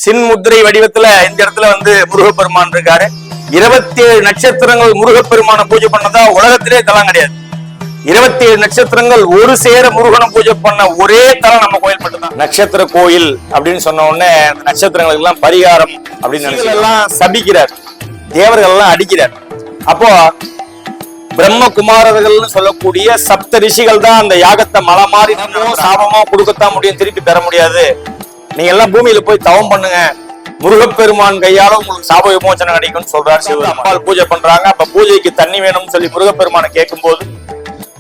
சின்முத்திரை வடிவத்துல இந்த இடத்துல முருகப்பெருமான் இருக்காரு. 27 நட்சத்திரங்கள் முருகப்பெருமான பூஜை பண்ணதா உலகத்திலே தலம் கிடையாது. 27 நட்சத்திரங்கள் ஒரு சேர முருகனை பூஜை பண்ண ஒரே தலம் நம்ம கோயில் மட்டும்தான். நட்சத்திர கோயில் அப்படின்னு சொன்ன உடனே நட்சத்திரங்களுக்கு எல்லாம் பரிகாரம் அப்படின்னு நினைச்சு எல்லாம் சபிக்கிறார், தேவர்கள் எல்லாம் அடிக்கிறார். அப்போ பிரம்மகுமாரர்கள்னு சொல்லக்கூடிய சப்த ரிஷிகள் தான் அந்த யாகத்தை மலை மாறி சாபமா கொடுக்கத்தான் முடியும், திருப்பி பெற முடியாது. நீங்க எல்லாம் பூமியில போய் தவம் பண்ணுங்க, முருகப்பெருமான் கையால உங்களுக்கு சாப விமோசனம் கிடைக்கும்னு சொல்றாரு. சிவபெருமான் பூஜை பண்றாங்க. அப்ப பூஜைக்கு தண்ணி வேணும்னு சொல்லி முருகப்பெருமானை கேட்கும் போது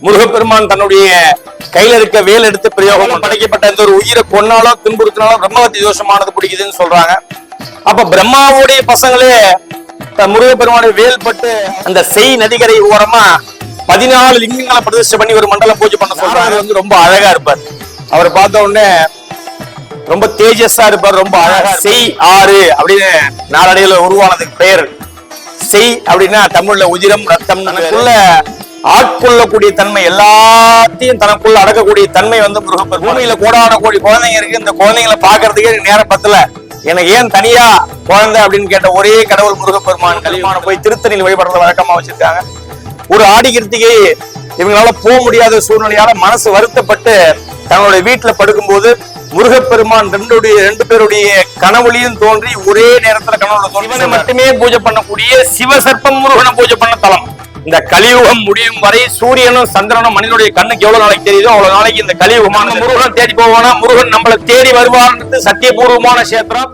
முருகப்பெருமான் தன்னுடைய கையில இருக்க வேல் எடுத்து பிரயோகம் படைக்கப்பட்ட இந்த ஒரு உயிரை கொன்னாலோ துன்புறுத்தினாலோ பிரம்மஹத்தி தோஷமானது பிடிக்குதுன்னு சொல்றாங்க. அப்ப பிரம்மாவுடைய பசங்களே முருகப்பெருமானுடைய வேல் பட்டு அந்த செய் நதிகரை ஓரமா 14 லிங்கங்களை பிரதிஷ்டை பண்ணி ஒரு மண்டல பூஜை பண்ண சொல்றாங்க. ரொம்ப அழகா இருப்பார். அவரை பார்த்த உடனே ரொம்ப தேஜஸா இருப்பார், ரொம்ப அழகா. செய் ஆறு அப்படின்னு நாளடைவுல உருவானதுக்கு பெயர். செய் அப்படின்னா தமிழ்ல உதிரம் ரத்தம். தனக்குள்ள ஆட்கொள்ளக்கூடிய தன்மை, எல்லாத்தையும் தனக்குள்ள அடக்கக்கூடிய தன்மை முருகப்பெருமான். பூமியில கோடான கோடி குழந்தைங்க இருக்கு, இந்த குழந்தைங்களை பாக்குறதுக்கே நேரம் பத்தல, எனக்கு ஏன் தனியா குழந்தை அப்படின்னு கேட்ட ஒரே கடவுள் முருகப்பெருமான். கலிமான போய் திருத்தணியில் வழிபடுறத வழக்கமா வச்சிருக்காங்க. ஒரு ஆடி கிருத்திகை இவங்களால போக முடியாத சூழ்நிலையால மனசு வருத்தப்பட்டு தன்னுடைய வீட்டுல படுக்கும்போது முருகப்பெருமான் ரெண்டு பேருடைய கனவுலையும் தோன்றி ஒரே நேரத்துல கனவுல தோன்றி மட்டுமே பூஜை பண்ணக்கூடிய சிவசர்ப்பம் முருகனை பூஜை பண்ண தலம். இந்த கலியுகம் முடியும் வரை சூரியனும் சந்திரனும் மனிதனுடைய கண்ணுக்கு எவ்வளவு நாளைக்கு தெரியுதோ அவ்வளவு நாளைக்கு இந்த கலியுகமான முருகன் தேடி போவானா, முருகன் நம்மளை தேடி வருவார்ன்றது சத்தியபூர்வமான கஷேத்திரம்.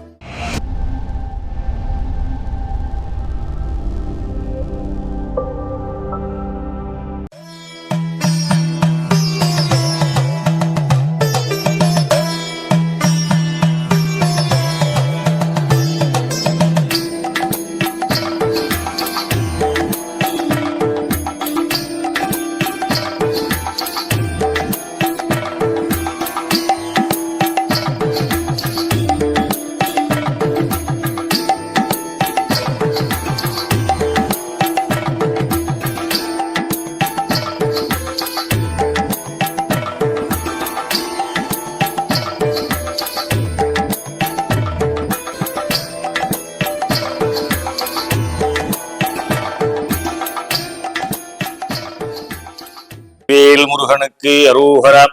வேல் முருகனுக்கு அரோஹரா,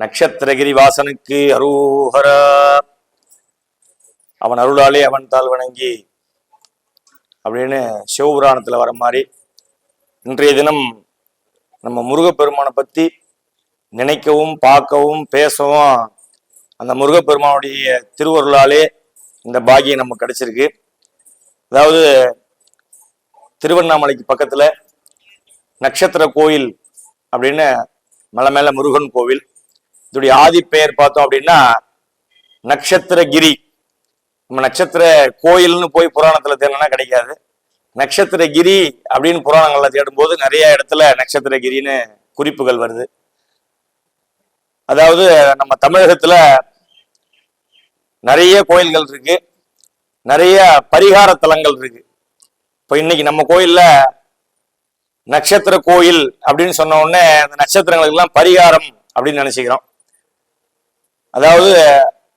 நட்சத்திரகிரி வாசனுக்கு அரோஹரா. அவன் அருளாலே அவன் தாள் வணங்கி அப்படின்னு சிவபுராணத்துல வர மாதிரி இன்றைய தினம் நம்ம முருகப்பெருமானை பத்தி நினைக்கவும் பார்க்கவும் பேசவும் அந்த முருகப்பெருமானுடைய திருவருளாலே இந்த பாக்கியம் நமக்கு கிடைச்சிருக்கு. அதாவது திருவண்ணாமலைக்கு பக்கத்துல நட்சத்திர கோயில் அப்படின்னு மலை மேல முருகன் கோவில். இதோடைய ஆதி பெயர் பார்த்தோம் அப்படின்னா நட்சத்திரகிரி. நம்ம நட்சத்திர கோயில்னு போய் புராணத்துல தேடனா கிடைக்காது. நட்சத்திரகிரி அப்படின்னு புராணங்கள்ல தேடும் போது நிறைய இடத்துல நட்சத்திரகிரின்னு குறிப்புகள் வருது. அதாவது நம்ம தமிழகத்துல நிறைய கோயில்கள் இருக்கு, நிறைய பரிகார தலங்கள் இருக்கு. இப்போ இன்னைக்கு நம்ம கோயில்ல நட்சத்திர கோயில் அப்படின்னு சொன்ன உடனே அந்த நட்சத்திரங்களுக்கு எல்லாம் பரிகாரம் அப்படின்னு நினைச்சுக்கிறோம். அதாவது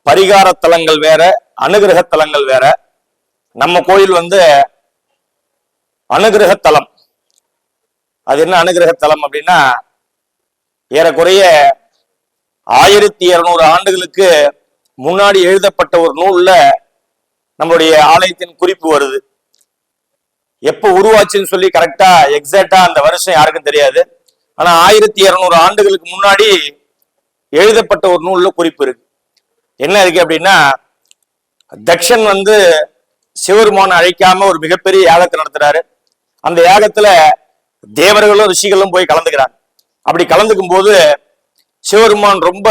பரிகார தலங்கள் வேற, அனுகிரக தலங்கள் வேற. நம்ம கோயில் அனுகிரக தலம். அது என்ன அனுகிரக தலம் அப்படின்னா, ஏறக்குறைய 1200 ஆண்டுகளுக்கு முன்னாடி எழுதப்பட்ட ஒரு நூல்ல நம்மளுடைய ஆலயத்தின் குறிப்பு வருது. எப்ப உருவாச்சுன்னு சொல்லி கரெக்டா எக்ஸாக்டா அந்த வருஷம் யாருக்கும் தெரியாது. ஆனா 1200 ஆண்டுகளுக்கு முன்னாடி எழுதப்பட்ட ஒரு நூல்ல குறிப்பு இருக்கு. என்ன இருக்கு அப்படின்னா, தக்ஷன் சிவபெருமானை அழைக்காம ஒரு மிகப்பெரிய யாகத்தை நடத்துறாரு. அந்த யாகத்துல தேவர்களும் ரிஷிகளும் போய் கலந்துக்கிறாங்க. அப்படி கலந்துக்கும் போது சிவபெருமான் ரொம்ப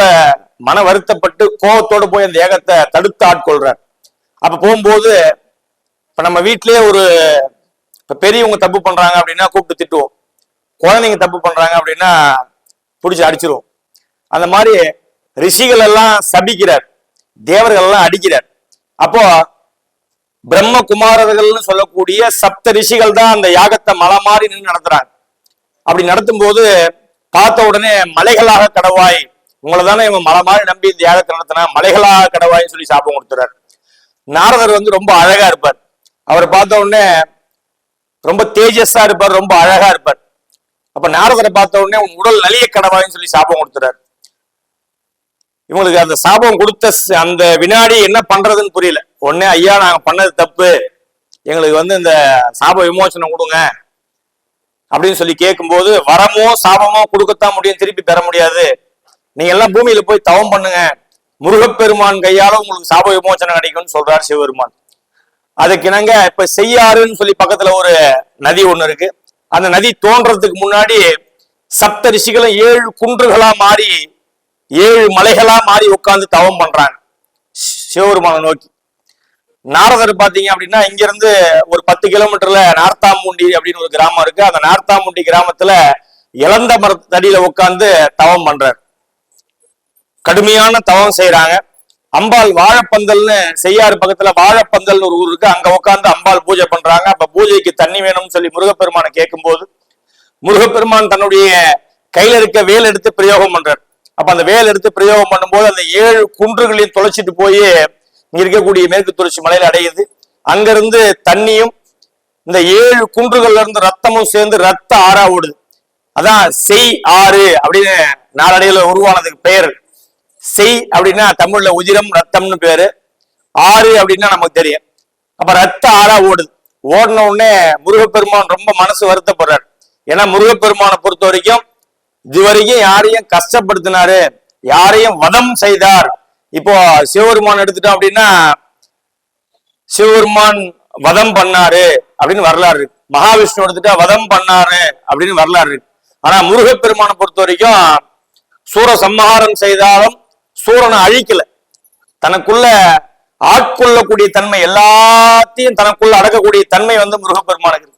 மன வருத்தப்பட்டு கோபத்தோடு போய் அந்த யாகத்தை தடுத்து ஆட்கொள்றார். அப்ப போகும்போது இப்ப நம்ம வீட்டிலேயே இப்ப பெரியவங்க தப்பு பண்றாங்க அப்படின்னா கூப்பிட்டு திட்டுவோம், குழந்தைங்க தப்பு பண்றாங்க அப்படின்னா பிடிச்சி அடிச்சிருவோம். அந்த மாதிரி ரிஷிகள் எல்லாம் சபிக்கிறார், தேவர்கள் எல்லாம் அடிக்கிறார். அப்போ பிரம்மகுமாரர்கள்னு சொல்லக்கூடிய சப்த ரிஷிகள் தான் அந்த யாகத்தை மலை மாறி நின்று நடத்துறாங்க. அப்படி நடத்தும் போது பார்த்த உடனே மலைகளாக கடவாய், உங்களை தானே இவன் மலை மாறி நம்பி இந்த யாகத்தை நடத்தினா, மலைகளாக கடவாயின்னு சொல்லி சாபம் கொடுத்துறாரு. நாரதர் வந்து ரொம்ப அழகா இருப்பார். அவரை பார்த்த உடனே ரொம்ப தேஜஸா இருப்பார், ரொம்ப அழகா இருப்பார். அப்ப நாரதரை பார்த்த உடனே உன் உடல் நலிய கடவாயின்னு சொல்லி சாபம் கொடுத்துறாரு. இவங்களுக்கு அந்த சாபம் கொடுத்த அந்த வினாடி என்ன பண்றதுன்னு புரியல. உடனே ஐயா நாங்க பண்ணது தப்பு, எங்களுக்கு வந்து இந்த சாப விமோசனம் கொடுங்க அப்படின்னு சொல்லி கேட்கும்போது, வரமோ சாபமோ கொடுக்கத்தான் முடியும், திருப்பி பெற முடியாது. நீங்க எல்லாம் பூமியில போய் தவம் பண்ணுங்க, முருகப்பெருமான் கையால உங்களுக்கு சாப விமோசனம் கிடைக்கும்னு சொல்றாரு சிவபெருமான். அதுக்கு இணங்க இப்ப செய்யாறுன்னு சொல்லி பக்கத்துல ஒரு நதி ஒண்ணு இருக்கு. அந்த நதி தோன்றதுக்கு முன்னாடி சப்த ரிஷிகளும் 7 குன்றுகளா மாறி 7 மலைகளா மாறி உட்கார்ந்து தவம் பண்றாங்க சிவபெருமானை நோக்கி. நாரதர் பாத்தீங்க அப்படின்னா இங்க இருந்து ஒரு 10 கிலோமீட்டர்ல நார்த்தாமுண்டி அப்படின்னு ஒரு கிராமம் இருக்கு. அந்த நார்த்தாமுண்டி கிராமத்துல இளந்த மரத்தடியில உட்கார்ந்து தவம் பண்றாரு. கடுமையான தவம் செய்யறாங்க. அம்பாள் வாழைப்பந்தல்னு செய்யாறு பக்கத்துல வாழைப்பந்தல்னு ஒரு ஊர் இருக்கு, அங்க உட்காந்து அம்பாள் பூஜை பண்றாங்க. அப்ப பூஜைக்கு தண்ணி வேணும்னு சொல்லி முருகப்பெருமானை கேட்கும் போது முருகப்பெருமான் தன்னுடைய கையில இருக்க வேல் எடுத்து பிரயோகம் பண்றார். அப்ப அந்த வேல் எடுத்து பிரயோகம் பண்ணும்போது அந்த 7 குன்றுகளையும் தொலைச்சிட்டு போய் இங்க இருக்கக்கூடிய மேற்கு தொடர்ச்சி மலையில அடையுது. அங்கிருந்து தண்ணியும் இந்த 7 குன்றுகள்ல இருந்து ரத்தமும் சேர்ந்து ரத்த ஆறா ஓடுது. அதான் செய் ஆறு அப்படின்னு நாளடைவுல உருவானதுக்கு பெயர். செய் அப்படின்னா தமிழ்ல உதிரம் ரத்தம்னு பேரு, ஆறு அப்படின்னா நமக்கு தெரியும். அப்ப ரத்த ஆறா ஓடுது. ஓடின உடனே முருகப்பெருமான் ரொம்ப மனசு வருத்தப்படுறாரு. ஏன்னா முருகப்பெருமானை பொறுத்த வரைக்கும் இதுவரைக்கும் யாரையும் கஷ்டப்படுத்தினாரு, யாரையும் வதம் செய்தார். இப்போ சிவபெருமான் எடுத்துட்டோம் அப்படின்னா சிவபெருமான் வதம் பண்ணாரு அப்படின்னு வரலாறு இருக்கு. மகாவிஷ்ணு எடுத்துட்டா வதம் பண்ணாரு அப்படின்னு வரலாறு இருக்கு. ஆனா முருகப்பெருமானை பொறுத்த வரைக்கும் சூர சம்ஹாரம் செய்தாலும் சூரனை அழிக்கல. தனக்குள்ள ஆட்கொள்ளக்கூடிய தன்மை, எல்லாத்தையும் தனக்குள்ள அடக்கக்கூடிய தன்மை வந்து முருகப்பெருமானுக்கு.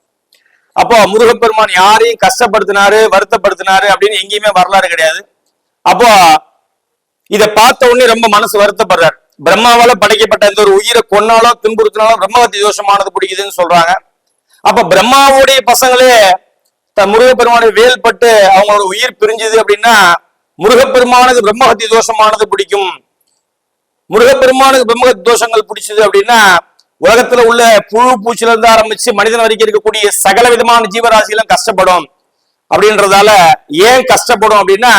அப்போ முருகப்பெருமான் யாரையும் கஷ்டப்படுத்தினாரு வருத்தப்படுத்தினாரு அப்படின்னு எங்கேயுமே வரலாறு கிடையாது. அப்போ இதை பார்த்த உடனே ரொம்ப மனசு வருத்தப்படுறாரு. பிரம்மாவால படைக்கப்பட்ட இந்த ஒரு உயிரை கொன்னாலோ துன்புறுத்தினாலோ பிரம்மஹத்தி தோஷமானது பிடிக்குதுன்னு சொல்றாங்க. அப்ப பிரம்மாவுடைய பசங்களே முருகப்பெருமானுடைய வேல் பட்டு அவங்களோட உயிர் பிரிஞ்சுது அப்படின்னா முருகப்பெருமானுக்கு பிரம்மஹத்தி தோஷமானது பிடிக்கும். முருகப்பெருமானுக்கு பிரம்மஹத்தி தோஷங்கள் பிடிச்சது அப்படின்னா உலகத்துல உள்ள புழு பூச்சில இருந்து ஆரம்பிச்சு மனிதன் வரைக்கும் இருக்கக்கூடிய சகல விதமான ஜீவராசிகளும் கஷ்டப்படும். அப்படின்றதால ஏன் கஷ்டப்படும் அப்படின்னா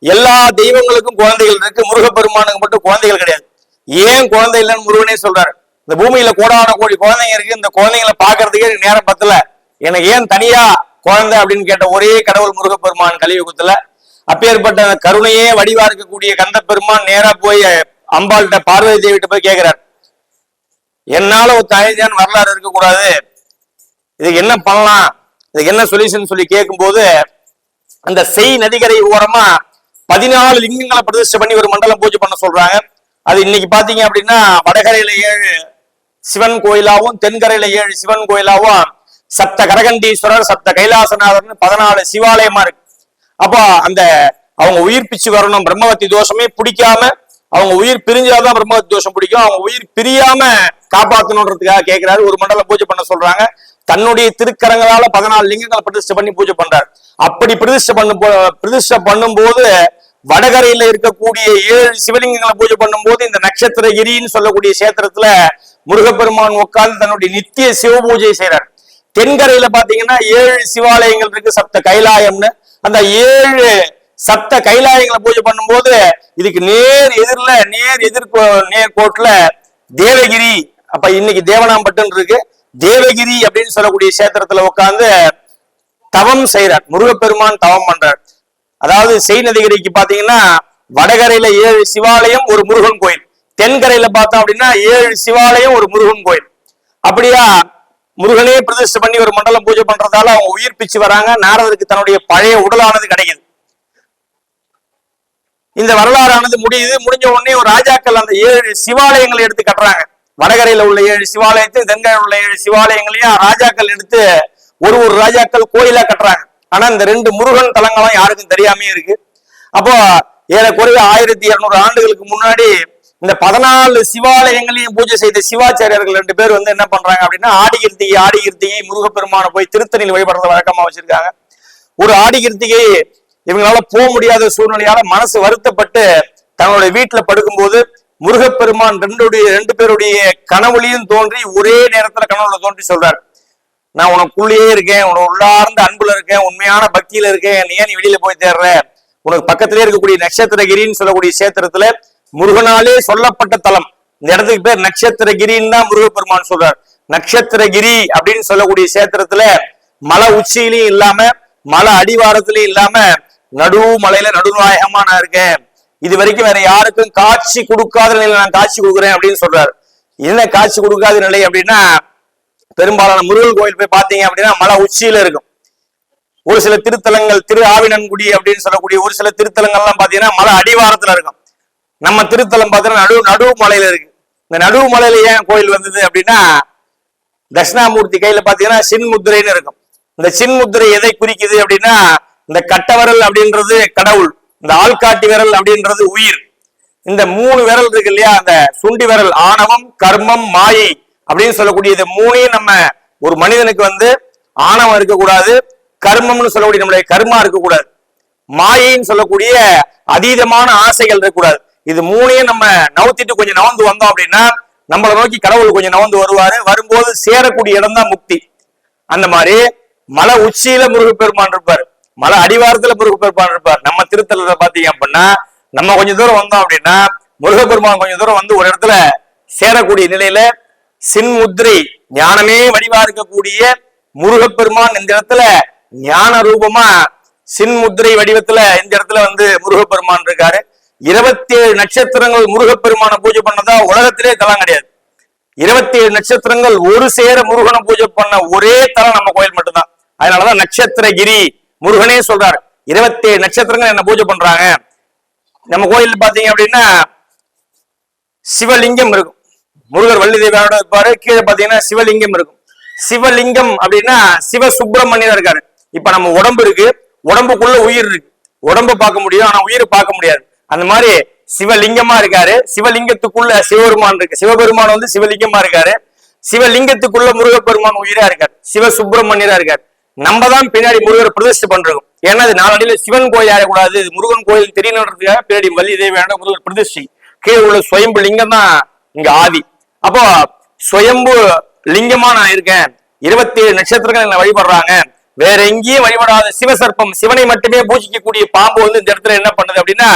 எல்லா தெய்வங்களுக்கும் குழந்தைகள் இருக்கு, முருகப்பெருமானுக்கு மட்டும் குழந்தைகள் கிடையாது. ஏன் குழந்தை இல்லைன்னு முருகனே சொல்றாரு. இந்த பூமியில கோடான கோடி குழந்தைங்க இருக்கு, இந்த குழந்தைங்களை பாக்குறதுக்கே நேரம் பத்தல, எனக்கு ஏன் தனியா குழந்தை அப்படின்னு கேட்ட ஒரே கடவுள் முருகப்பெருமான் கலியுகத்துல. அப்பேற்பட்ட கருணையே வடிவா இருக்கக்கூடிய கந்த பெருமான் நேரா போய் அம்பாள்கிட்ட பார்வதி தேவிட்ட போய் கேட்கிறார், என்னால ஒரு தனிதான் வரலாறு இருக்கக்கூடாது, இதுக்கு என்ன பண்ணலாம், இதுக்கு என்ன சொல்யூஷன் சொல்லி கேட்கும் போது அந்த செய் நதிகரை ஓரமா 14 லிங்கங்களை பிரதிஷ்டை பண்ணி ஒரு மண்டலம் பூஜை பண்ண சொல்றாங்க. அது இன்னைக்கு பாத்தீங்க அப்படின்னா வடகரையில 7 சிவன் கோயிலாவும் தென்கரையில 7 சிவன் கோயிலாவும் சப்த கரகண்டீஸ்வரர் சப்த கைலாசநாதர்னு 14 சிவாலயமா இருக்கு. அப்போ அந்த அவங்க உயிர் பிச்சு வரணும், பிரம்மஹத்தி தோஷமே பிடிக்காம அவங்க உயிர் பிரிஞ்சாதான் பிரம்மஹத்தி தோஷம் பிடிக்கும், அவங்க உயிர் பிரியாம காப்பாற்றணுன்றதுக்காக கேட்கிறாரு. ஒரு மண்டலம் பூஜை பண்ண சொல்றாங்க. தன்னுடைய திருக்கரங்களால 14 லிங்கங்களை பிரதிஷ்டை பண்ணி பூஜை பண்றாரு. அப்படி பிரதிஷ்டை பண்ணும்போது வடகரையில இருக்கக்கூடிய 7 சிவலிங்கங்களை பூஜை பண்ணும்போது இந்த நட்சத்திரகிரின்னு சொல்லக்கூடிய சேத்திரத்துல முருகப்பெருமான் உட்கார்ந்து தன்னுடைய நித்திய சிவ பூஜை செய்யறார். தென்கரையில பாத்தீங்கன்னா 7 சிவாலயங்கள் இருக்கு, சப்த கைலாயம்னு. அந்த 7 சப்த கைலாயங்களை பூஜை பண்ணும்போது இதுக்கு நேர் கோட்டுல தேவகிரி, அப்ப இன்னைக்கு தேவனாம்பட்டுன்னு இருக்கு, தேவகிரி அப்படின்னு சொல்லக்கூடிய சேத்திரத்துல உட்கார்ந்து தவம் செய்யறார். முருகப்பெருமான் தவம் பண்றார். அதாவது செய் நதிகரிக்கு பாத்தீங்கன்னா வடகரையில 7 சிவாலயம் ஒரு முருகன் கோயில், தென்கரையில பார்த்தோம் அப்படின்னா 7 சிவாலயம் ஒரு முருகன் கோயில். அப்படியா முருகனே பிரதிஷ்டை பண்ணி ஒரு மண்டலம் பூஜை பண்றதால அவங்க உயிர் பிச்சு வராங்க. நாரதருக்கு தன்னுடைய பழைய உடலானது கிடைக்குது. இந்த வரலாறானது முடியுது. முடிஞ்ச உடனே ஒரு ராஜாக்கள் அந்த 7 சிவாலயங்களை எடுத்து கட்டுறாங்க. வடகரையில உள்ள 7 சிவாலயத்தையும் தென்கரையில் உள்ள 7 சிவாலயங்களையும் ராஜாக்கள் எடுத்து ஒரு ராஜாக்கள் கோயிலா கட்டுறாங்க. ஆனா இந்த 2 முருகன் தலங்களும் யாருக்கும் தெரியாமே இருக்கு. அப்போ ஏறக்குறைய 1200 ஆண்டுகளுக்கு முன்னாடி இந்த 14 சிவாலயங்களையும் பூஜை செய்த சிவாச்சாரியர்கள் 2 பேர் வந்து என்ன பண்றாங்க அப்படின்னா ஆடிகிருத்திகை முருகப்பெருமான போய் திருத்தணியில் வழிபடுறத வழக்கமா வச்சிருக்காங்க. ஒரு ஆடிகிருத்திகை இவங்களால போக முடியாத சூழ்நிலையால மனசு வருத்தப்பட்டு தன்னுடைய வீட்டுல படுக்கும்போது முருகப்பெருமான் ரெண்டு பேருடைய கனவுலையும் தோன்றி ஒரே நேரத்துல கனவுல தோன்றி சொல்றார், நான் உனக்குள்ளேயே இருக்கேன், உனக்கு உள்ளார்ந்த அன்புல இருக்கேன், உண்மையான பக்தியில இருக்கேன், நீ ஏன் நீ வெளியில போய் தேடுற? உனக்கு பக்கத்திலே இருக்கக்கூடிய நட்சத்திரகிரின்னு சொல்லக்கூடிய சேத்திரத்துல முருகனாலே சொல்லப்பட்ட தலம். இந்த இடத்துக்கு பேர் நட்சத்திரகிரின்னு தான் முருகப்பெருமான் சொல்றார். நட்சத்திரகிரி அப்படின்னு சொல்லக்கூடிய சேத்திரத்துல மலை உச்சியிலையும் இல்லாம மலை அடிவாரத்திலையும் இல்லாம நடு மலையில நடுநாயகமா நான் இருக்கேன். இது வரைக்கும் வேற யாருக்கும் காட்சி கொடுக்காத நிலையில நான் காட்சி கொடுக்குறேன் அப்படின்னு சொல்றாரு. என்ன காட்சி கொடுக்காத நிலை அப்படின்னா, பெரும்பாலான முருகன் கோயில் போய் பாத்தீங்க அப்படின்னா மலை உச்சியில இருக்கும். ஒரு சில திருத்தலங்கள், திரு ஆவினன்குடி அப்படின்னு சொல்லக்கூடிய ஒரு சில திருத்தலங்கள்லாம் பாத்தீங்கன்னா மலை அடிவாரத்துல இருக்கும். நம்ம திருத்தலம் பாத்தீங்கன்னா நடு மலையில இருக்கு. இந்த நடுவு மலையில ஏன் கோயில் வந்தது அப்படின்னா, தட்சிணாமூர்த்தி கையில பாத்தீங்கன்னா சின்முத்திரைன்னு இருக்கும். இந்த சின்முத்திரை எதை குறிக்குது அப்படின்னா, இந்த கட்டவரல் அப்படின்றது கடவுள், இந்த ஆள்காட்டி விரல் அப்படின்றது உயிர். இந்த 3 விரல் இருக்கு இல்லையா, அந்த சுண்டி விரல் ஆணவம், கர்மம், மாயை அப்படின்னு சொல்லக்கூடிய இது 3ஐயும் நம்ம ஒரு மனிதனுக்கு ஆணவம் இருக்கக்கூடாது, கர்மம்னு சொல்லக்கூடிய நம்மளுடைய கர்மா இருக்கக்கூடாது, மாயைன்னு சொல்லக்கூடிய அதீதமான ஆசைகள் இருக்கக்கூடாது. இது 3ஐயும் நம்ம நவுத்திட்டு கொஞ்சம் நவந்து வந்தோம் அப்படின்னா நம்மளை நோக்கி கடவுள் கொஞ்சம் நவந்து வருவாரு. வரும்போது சேரக்கூடிய இடம் தான் முக்தி. அந்த மாதிரி மலை உச்சியில முருகப்பெருமான் இருப்பார், மலை அடிவாரத்துல முருகப்பெருமான் இருப்பார். நம்ம திருத்தலத்தை பாத்தீங்க அப்படின்னா நம்ம கொஞ்சம் தூரம் வந்தோம் அப்படின்னா முருகப்பெருமான் கொஞ்சம் தூரம் ஒரு இடத்துல சேரக்கூடிய நிலையில சின்முத்திரை ஞானமே வடிவா இருக்கக்கூடிய முருகப்பெருமான் இந்த இடத்துல ஞான ரூபமா சின்முத்திரை வடிவத்துல இந்த இடத்துல முருகப்பெருமான் இருக்காரு. 27 நட்சத்திரங்கள் முருகப்பெருமான பூஜை பண்ணதா உலகத்திலே தலம் கிடையாது. 27 நட்சத்திரங்கள் ஒரு சேர முருகனை பூஜை பண்ண ஒரே தலம் நம்ம கோயில் மட்டும்தான். அதனாலதான் நட்சத்திரகிரி முருகனே சொல்றாரு, 27 நட்சத்திரங்கள் என்ன பூஜை பண்றாங்க. நம்ம கோயில் பாத்தீங்க அப்படின்னா சிவலிங்கம் இருக்கும், முருகர் வள்ளி தேவியோட இருப்பாரு. கீழே பாத்தீங்கன்னா சிவலிங்கம் இருக்கும். சிவலிங்கம் அப்படின்னா சிவ சுப்பிரமணியர் இருக்காரு. இப்ப நம்ம உடம்பு இருக்கு, உடம்புக்குள்ள உயிர் இருக்கு, உடம்பு பார்க்க முடியும் ஆனா உயிரை பார்க்க முடியாது. அந்த மாதிரி சிவலிங்கமா இருக்காரு. சிவலிங்கத்துக்குள்ள சிவபெருமான் இருக்கு, சிவபெருமான் சிவலிங்கமா இருக்காரு. சிவலிங்கத்துக்குள்ள முருகப்பெருமான் உயிரா இருக்காரு, சிவ சுப்பிரமணியரா இருக்காரு. நம்ம தான் பின்னாடி முருகர் பிரதிஷ்டை பண்றோம். ஏன்னா அது நாளடியில சிவன் கோயில் ஆகக்கூடாது, முருகன் கோயில் தெரியணுன்றதுக்காக பின்னாடி வள்ளி தேவியான முருகர் பிரதிஷ்டை. கீழே உள்ள சுயம்பு லிங்கம் தான் இங்க ஆதி. அப்போ சுயம்பு லிங்கமா நான் இருக்கேன். 27 நட்சத்திரங்கள் என்ன வழிபடுறாங்க. வேற எங்கேயும் வழிபடாத சிவசர்ப்பம், சிவனை மட்டுமே பூஜிக்கக்கூடிய பாம்பு இந்த இடத்துல என்ன பண்ணுது அப்படின்னா,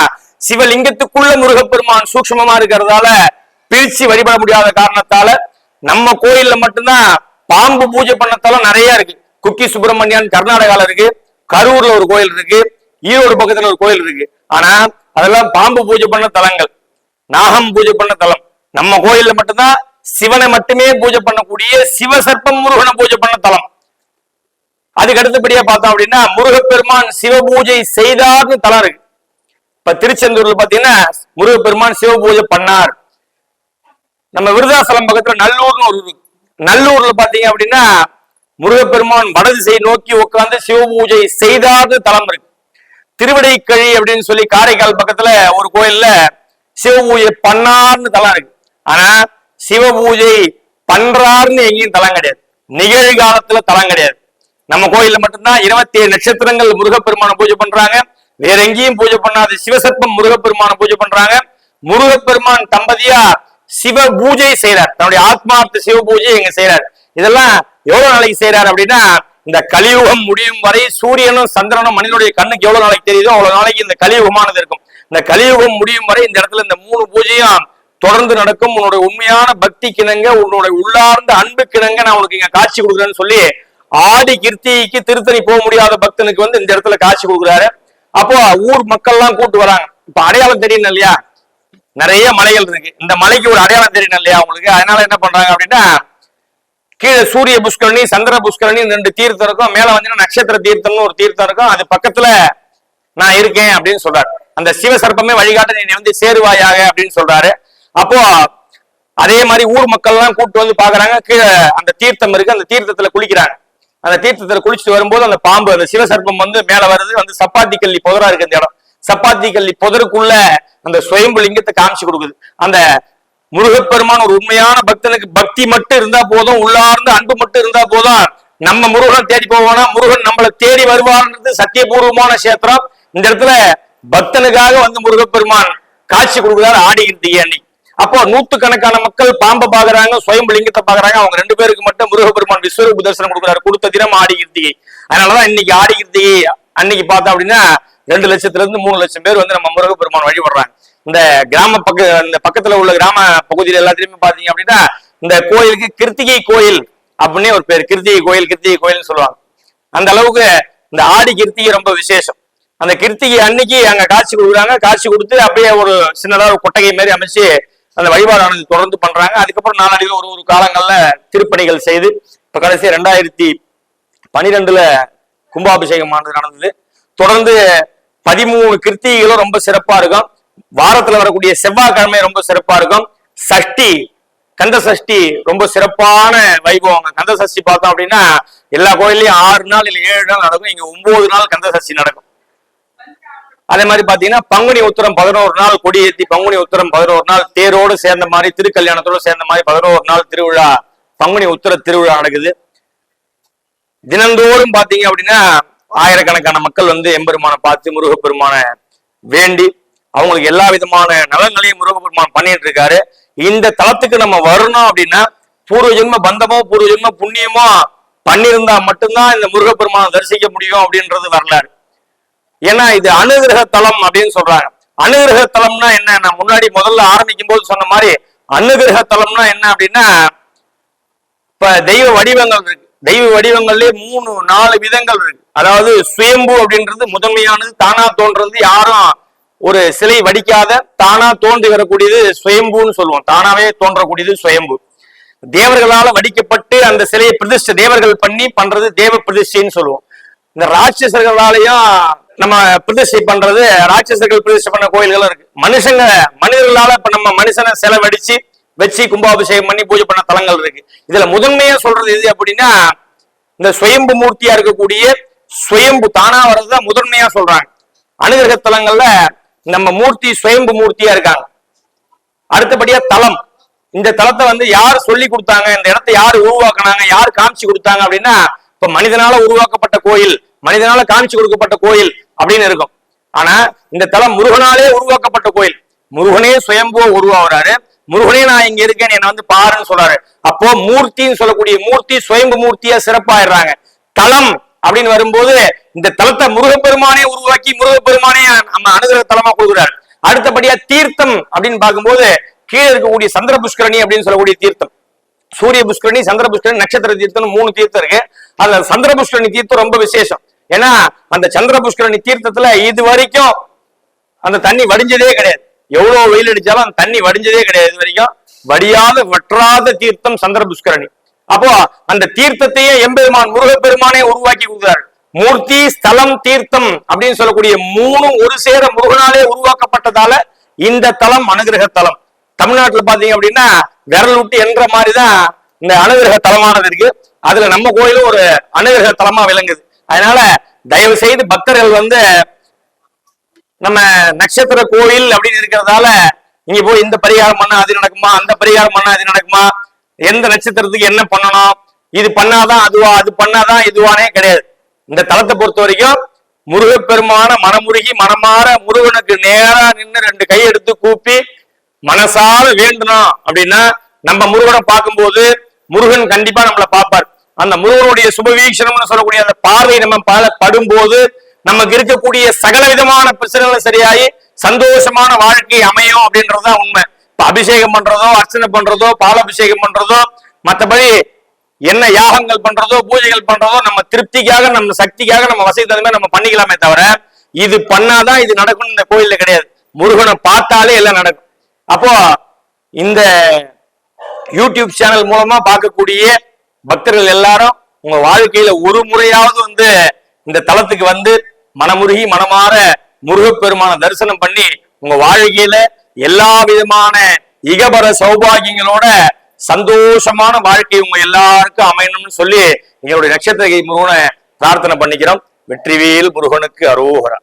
சிவலிங்கத்துக்குள்ள முருகப்பெருமான் சூக்ஷ்மமா இருக்கிறதால பிரிச்சு வழிபட முடியாத காரணத்தால நம்ம கோயில்ல மட்டும்தான் பாம்பு பூஜை பண்ணத்தாலும் நிறைய இருக்கு. குக்கி சுப்பிரமணியன் கர்நாடகால இருக்கு, கரூர்ல ஒரு கோயில் இருக்கு, ஈரோடு பக்கத்துல ஒரு கோயில் இருக்கு. ஆனா அதெல்லாம் பாம்பு பூஜை பண்ண தலங்கள், நாகம் பூஜை பண்ண தலம். நம்ம கோயில்ல மட்டும்தான் சிவனை மட்டுமே பூஜை பண்ணக்கூடிய சிவசர்ப்பம் முருகனை பூஜை பண்ண தலம். அதுக்கு அடுத்தபடியா பார்த்தோம் அப்படின்னா முருகப்பெருமான் சிவ பூஜை செய்தார்னு தலம் இருக்கு. இப்ப திருச்செந்தூர்ல பாத்தீங்கன்னா முருகப்பெருமான் சிவ பூஜை பண்ணார். நம்ம விருதாசலம் பக்கத்துல நல்லூர்னு ஒரு நல்லூர்ல பாத்தீங்க அப்படின்னா முருகப்பெருமான் வடதிசை நோக்கி உட்கார்ந்து சிவ பூஜை செய்தார்னு தலம் இருக்கு. திருவிடைக்கழி அப்படின்னு சொல்லி காரைக்கால் பக்கத்துல ஒரு கோயில்ல சிவ பூஜை பண்ணார்னு தலம் இருக்கு. ஆனா சிவ பூஜை பண்றாருன்னு எங்கேயும் தலம் கிடையாது, நிகழ்காலத்துல தலம் கிடையாது. நம்ம கோயில்ல மட்டும்தான் 27 நட்சத்திரங்கள் முருகப்பெருமான பூஜை பண்றாங்க. வேற எங்கேயும் பூஜை பண்ணாத சிவசர்ப்பம் முருகப்பெருமான பூஜை பண்றாங்க. முருகப்பெருமான் தம்பதியா சிவ பூஜை செய்யறார், தன்னுடைய ஆத்மார்த்த சிவ பூஜை எங்க செய்யறார். இதெல்லாம் எவ்வளவு நாளைக்கு செய்யறாரு அப்படின்னா, இந்த கலியுகம் முடியும் வரை சூரியனும் சந்திரனும் மனிதனுடைய கண்ணுக்கு எவ்வளவு நாளைக்கு தெரியுதோ அவ்வளவு நாளைக்கு இந்த கலியுகமானது இருக்கும். இந்த கலியுகம் முடியும் வரை இந்த இடத்துல இந்த 3 பூஜையும் தொடர்ந்து நடக்கும். உன்னுடைய உண்மையான பக்தி கிணங்க, உன்னுடைய உள்ளார்ந்த அன்பு கிணங்க நான் உனக்கு இங்க காட்சி கொடுக்குறேன்னு சொல்லி ஆடி கிருத்திக்கு திருத்தணி போக முடியாத பக்தனுக்கு இந்த இடத்துல காட்சி கொடுக்குறாரு. அப்போ ஊர் மக்கள் எல்லாம் கூட்டு வராங்க. இப்ப அடையாளம் தெரியணும் இல்லையா, நிறைய மலைகள் இருக்கு, இந்த மலைக்கு ஒரு அடையாளம் தெரியணும் இல்லையா உங்களுக்கு. அதனால என்ன பண்றாங்க அப்படின்னா, கீழே சூரிய புஷ்கரணி சந்திர புஷ்கரணி 2 தீர்த்தம் இருக்கும். மேல நட்சத்திர தீர்த்தம்னு ஒரு தீர்த்தம் இருக்கும். அது பக்கத்துல நான் இருக்கேன் அப்படின்னு சொல்றாரு. அந்த சிவசர்ப்பமே வழிகாட்ட நீ சேருவாயாக அப்படின்னு சொல்றாரு. அப்போ அதே மாதிரி ஊர் மக்கள் எல்லாம் கூட்டு பாக்குறாங்க. கீழே அந்த தீர்த்தம் இருக்கு, அந்த தீர்த்தத்துல குளிக்கிறாங்க. அந்த தீர்த்தத்துல குளிச்சுட்டு வரும்போது அந்த பாம்பு, அந்த சிவசர்ப்பம் மேல வருது. சப்பாத்தி கல்லி புதரா இருக்கு இந்த இடம். சப்பாத்தி கல்லி புதருக்குள்ள அந்த சுயம்பு லிங்கத்தை காமிச்சு கொடுக்குது. அந்த முருகப்பெருமான் ஒரு உண்மையான பக்தனுக்கு பக்தி மட்டும் இருந்தா போதும், உள்ளார்ந்த அன்பு மட்டும் இருந்தா போதும். நம்ம முருகன் தேடி போவோம்னா முருகன் நம்மளை தேடி வருவார்ன்றது சத்தியபூர்வமான கஷேத்திரம். இந்த இடத்துல பக்தனுக்காக முருகப்பெருமான் காட்சி கொடுக்குறாரு ஆடி கிருத்திகை அன்னைக்கு. அப்போ நூத்துக்கணக்கான மக்கள் பாம்பை பாக்குறாங்க, சுயம்பு லிங்கத்தை பாக்குறாங்க. அவங்க 2 பேருக்கு மட்டும் முருகப்பெருமான் விஸ்வரூப தரிசனம் கொடுக்குறாரு. கொடுத்த தினம் ஆடி கிருத்திகை. அதனாலதான் இன்னைக்கு ஆடி கிருத்திகை அன்னைக்கு பார்த்தோம் அப்படின்னா 2 லட்சத்துல இருந்து 3 லட்சம் பேர் வந்து நம்ம முருகப்பெருமான் வழிபடுறாங்க. இந்த இந்த பக்கத்துல உள்ள கிராம பகுதியில் எல்லாத்திலுமே பாத்தீங்க அப்படின்னா இந்த கோயிலுக்கு கிருத்திகை கோயில் அப்படின்னே ஒரு பேர். கிருத்திகை கோயில்னு சொல்லுவாங்க. அந்த அளவுக்கு இந்த ஆடி கிருத்திகை ரொம்ப விசேஷம். அந்த கிருத்திகை அன்னைக்கு அங்க காட்சி கொடுக்குறாங்க. காட்சி கொடுத்து அப்படியே ஒரு சின்னதா ஒரு கொட்டகை மாதிரி அமைச்சு அந்த வழிபாடானது தொடர்ந்து பண்றாங்க. அதுக்கப்புறம் நாளடிவில் ஒரு காலங்கள்ல திருப்பணிகள் செய்து இப்ப கடைசி 2012 கும்பாபிஷேகமானது நடந்தது. தொடர்ந்து 13 கிருத்திகைகளும் ரொம்ப சிறப்பா இருக்கும். வாரத்துல வரக்கூடிய செவ்வாய்க்கிழமை ரொம்ப சிறப்பா இருக்கும். சஷ்டி, கந்த சஷ்டி ரொம்ப சிறப்பான வைபவம். கந்த சஷ்டி பார்த்தோம் அப்படின்னா எல்லா கோயிலையும் 6 நாள் இல்ல 7 நாள் நடக்கும். இங்க 9 நாள் கந்த சஷ்டி நடக்கும். அதே மாதிரி பாத்தீங்கன்னா பங்குனி உத்திரம் 11 நாள் கொடியேற்றி, பங்குனி உத்திரம் 11 நாள் தேரோடு சேர்ந்த மாதிரி, திருக்கல்யாணத்தோடு சேர்ந்த மாதிரி 11 நாள் திருவிழா, பங்குனி உத்திர திருவிழா நடக்குது. தினந்தோறும் பாத்தீங்க அப்படின்னா ஆயிரக்கணக்கான மக்கள் வந்து எம்பெருமானை பார்த்து முருகப்பெருமான வேண்டி அவங்களுக்கு எல்லா விதமான நலன்களையும் முருகப்பெருமான் பண்ணிட்டு இருக்காரு. இந்த தலத்துக்கு நம்ம வரணும் அப்படின்னா பூர்வ ஜென்ம பந்தமோ பூர்வ ஜென்ம புண்ணியமோ பண்ணியிருந்தா மட்டும்தான் இந்த முருகப்பெருமானை தரிசிக்க முடியும் அப்படின்றது வரலாறு. ஏன்னா இது அனுகிரக தலம் அப்படின்னு சொல்றாங்க. அனுகிரக தலம்னா என்ன? நான் முன்னாடி முதல்ல ஆரம்பிக்கும் போது சொன்ன மாதிரி அனுகிரக தலம்னா என்ன அப்படின்னா, இப்ப தெய்வ வடிவங்கள் இருக்கு. தெய்வ வடிவங்கள்லயே 3-4 விதங்கள் இருக்கு. அதாவது சுயம்பு அப்படின்றது முதன்மையானது, தானா தோன்றது, யாரும் ஒரு சிலை வடிக்காத தானா தோன்றி வரக்கூடியது சுயம்புன்னு சொல்லுவோம். தானாவே தோன்றக்கூடியது சுயம்பு. தேவர்களால வடிக்கப்பட்டு அந்த சிலையை பிரதிஷ்டை தேவர்கள் பண்ணி பண்றது தேவ பிரதிஷ்டைன்னு சொல்லுவோம். இந்த ராட்சசர்களாலையும் நம்ம பிரதிஷ்டை பண்றது, ராட்சசர்கள் பிரதிஷ்டை பண்ண கோயில்களும் இருக்கு. மனிதர்களால இப்ப நம்ம மனுஷனை செலவடிச்சு வச்சு கும்பாபிஷேகம் பண்ணி பூஜை பண்ண தலங்கள் இருக்கு. இதுல முதன்மையா சொல்றது எது அப்படின்னா இந்த சுயம்பு மூர்த்தியா இருக்கக்கூடிய சுயம்பு தானா வர்றதுதான் முதன்மையா சொல்றாங்க. அனுகிரக தலங்கள்ல நம்ம மூர்த்தி சுயம்பு மூர்த்தியா இருக்காங்க. அடுத்தபடியா தலம். இந்த தலத்தை வந்து யார் சொல்லி கொடுத்தாங்க, இந்த இடத்தை யார் உருவாக்குனாங்க, யார் காமிச்சு கொடுத்தாங்க அப்படின்னா இப்ப மனிதனால உருவாக்கப்பட்ட கோயில், மனிதனால காமிச்சு கொடுக்கப்பட்ட கோயில் அப்படின்னு இருக்கும். ஆனா இந்த தலம் முருகனாலே உருவாக்கப்பட்ட கோயில். முருகனே சுயம்புவ உருவாகிறாரு. முருகனே நான் இங்க இருக்கேன் என்னை வந்து பாருன்னு சொல்றாரு. அப்போ மூர்த்தின்னு சொல்லக்கூடிய மூர்த்தி சுயம்பு மூர்த்தியா சிறப்பாயிடுறாங்க. தலம் அப்படின்னு வரும்போது இந்த தலத்தை முருகப்பெருமானே உருவாக்கி முருகப்பெருமானே நம்ம அனுகிரக தலமா கொடுக்குறாரு. அடுத்தபடியா தீர்த்தம் அப்படின்னு பார்க்கும்போது கீழே இருக்கக்கூடிய சந்திர புஷ்கரணி அப்படின்னு சொல்லக்கூடிய தீர்த்தம், சூரிய புஷ்கரணி, சந்திர புஷ்கரணி, நட்சத்திர தீர்த்தம் 3 தீர்த்தம் இருக்கு. அதுல சந்திர புஷ்கரணி தீர்த்தம் ரொம்ப விசேஷம். ஏன்னா அந்த சந்திர புஷ்கரணி தீர்த்தத்துல இது வரைக்கும் அந்த தண்ணி வடிஞ்சதே கிடையாது. எவ்வளவு வெயில் அடிச்சாலும் அந்த தண்ணி வடிஞ்சதே கிடையாது. இது வரைக்கும் வடியாத வற்றாத தீர்த்தம் சந்திர புஷ்கரணி. அப்போ அந்த தீர்த்தத்தையே எம்பெருமான் முருகப்பெருமானே உருவாக்கி கொடுத்தாரு. மூர்த்தி, ஸ்தலம், தீர்த்தம் அப்படின்னு சொல்லக்கூடிய 3 ஒரு சேர முருகனாலே உருவாக்கப்பட்டதால இந்த தலம் அனுகிரக தலம். தமிழ்நாட்டுல பாத்தீங்க அப்படின்னா விரல் விட்டு என்ற மாதிரிதான் இந்த அனுகிரக தலமானது இருக்கு. அதுல நம்ம கோயிலும் ஒரு அனுகிரக தலமா விளங்குது. அதனால தயவு செய்து பக்தர்கள் வந்து நம்ம நட்சத்திர கோயில் அப்படின்னு இருக்கிறதால இங்க போய் இந்த பரிகாரம் பண்ணா அது நடக்குமா, அந்த பரிகாரம் பண்ணா அது நடக்குமா, எந்த நட்சத்திரத்துக்கு என்ன பண்ணணும், இது பண்ணாதான் அதுவா, அது பண்ணாதான் இதுவானே கிடையாது. இந்த தலத்தை பொறுத்த வரைக்கும் முருகப்பெருமான மனமுருகி மனமாற முருகனுக்கு நேரா நின்று 2 கை எடுத்து கூப்பி மனசால வேண்டணும் அப்படின்னா நம்ம முருகனை பார்க்கும்போது முருகன் கண்டிப்பா நம்மளை பார்ப்பார். அந்த முருகனுடைய சுபவீக்ஷணம்னு சொல்லக்கூடிய அந்த பார்வை நம்ம படும்போது நமக்கு இருக்கக்கூடிய சகல விதமான பிரச்சனைகளும் சரியாயி சந்தோஷமான வாழ்க்கை அமையும் அப்படின்றதுதான் உண்மை. இப்ப அபிஷேகம் பண்றதோ, அர்ச்சனை பண்றதோ, பாலாபிஷேகம் பண்றதோ, மற்றபடி என்ன யாகங்கள் பண்றதோ, பூஜைகள் பண்றதோ நம்ம திருப்திக்காக, நம்ம சக்திக்காக, நம்ம வசதி தகுந்த நம்ம பண்ணிக்கலாமே தவிர இது பண்ணாதான் இது நடக்கும் இந்த கோயில்ல கிடையாது. முருகனை பார்த்தாலே எல்லாம் நடக்கும். அப்போ இந்த யூடியூப் சேனல் மூலமா பார்க்கக்கூடிய பக்தர்கள் எல்லாரும் உங்க வாழ்க்கையில ஒரு முறையாவது வந்து இந்த தலத்துக்கு வந்து மனமுருகி மனமாற முருகப்பெருமான தரிசனம் பண்ணி உங்க வாழ்க்கையில எல்லா விதமான இகபர சௌபாகியங்களோட சந்தோஷமான வாழ்க்கை உங்க எல்லாருக்கும் அமையணும்னு சொல்லி எங்களுடைய நட்சத்திர முருகனை பிரார்த்தனை பண்ணிக்கிறோம். வெற்றிவேல் முருகனுக்கு அரோகரா.